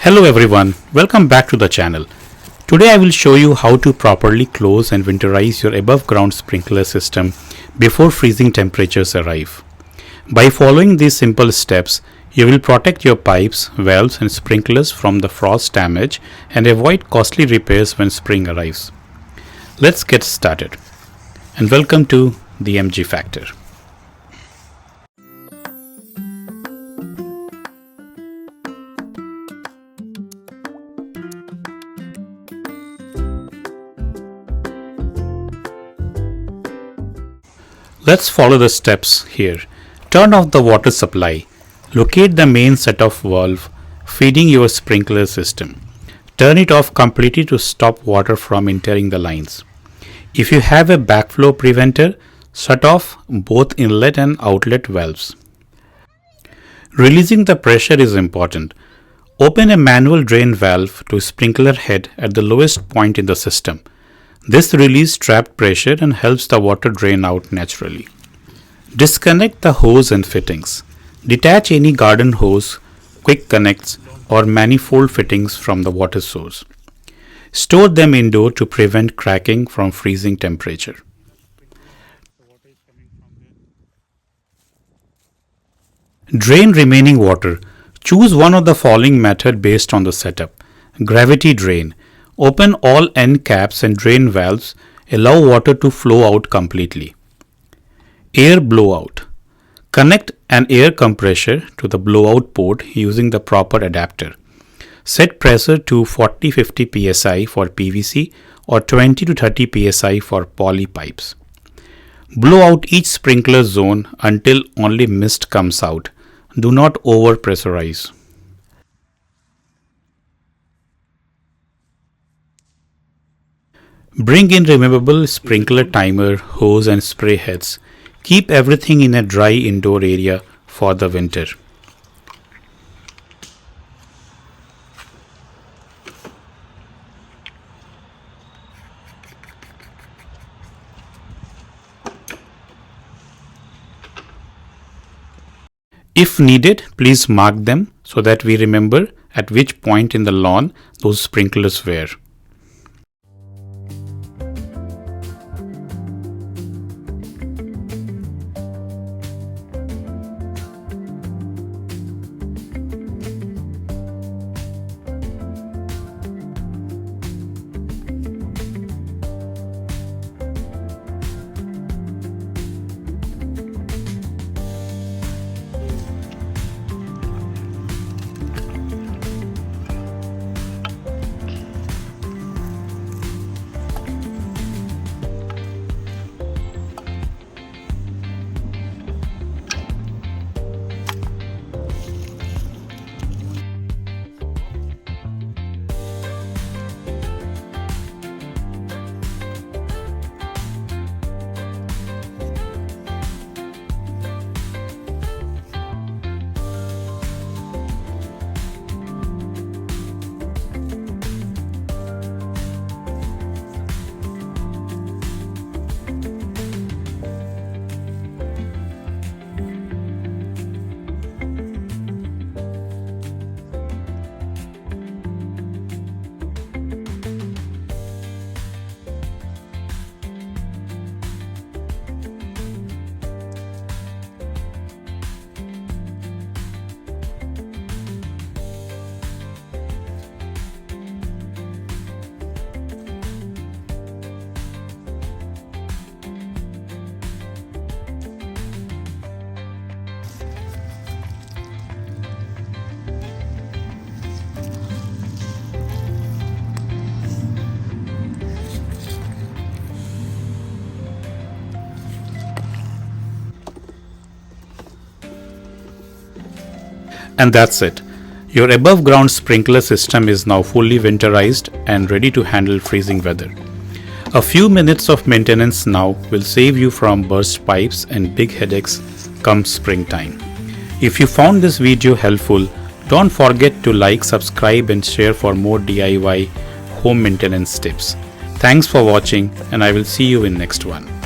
Hello everyone, welcome back to the channel. Today I will show you how to properly close and winterize your above ground sprinkler system before freezing temperatures arrive. By following these simple steps, you will protect your pipes, valves and sprinklers from the frost damage and avoid costly repairs when spring arrives. Let's get started. And welcome to the MG Factor. Let's follow the steps here. Turn off the water supply. Locate the main set-off valve feeding your sprinkler system. Turn it off completely to stop water from entering the lines. If you have a backflow preventer, shut off both inlet and outlet valves. Releasing the pressure is important. Open a manual drain valve to sprinkler head at the lowest point in the system. This releases trapped pressure and helps the water drain out naturally. Disconnect the hose and fittings. Detach any garden hose, quick connects or manifold fittings from the water source. Store them indoor to prevent cracking from freezing temperature. Drain remaining water. Choose one of the following method based on the setup. Gravity drain. Open all end caps and drain valves. Allow water to flow out completely. Air blowout. Connect an air compressor to the blowout port using the proper adapter. Set pressure to 40-50 psi for PVC or 20 to 30 psi for poly pipes. Blow out each sprinkler zone until only mist comes out. Do not over pressurize. Bring in removable sprinkler timer, hose and spray heads. Keep everything in a dry indoor area for the winter. If needed, please mark them so that we remember at which point in the lawn those sprinklers were. And that's it. Your above ground sprinkler system is now fully winterized and ready to handle freezing weather. A few minutes of maintenance now will save you from burst pipes and big headaches come springtime. If you found this video helpful, don't forget to like, subscribe and share for more DIY home maintenance tips. Thanks for watching and I will see you in next one.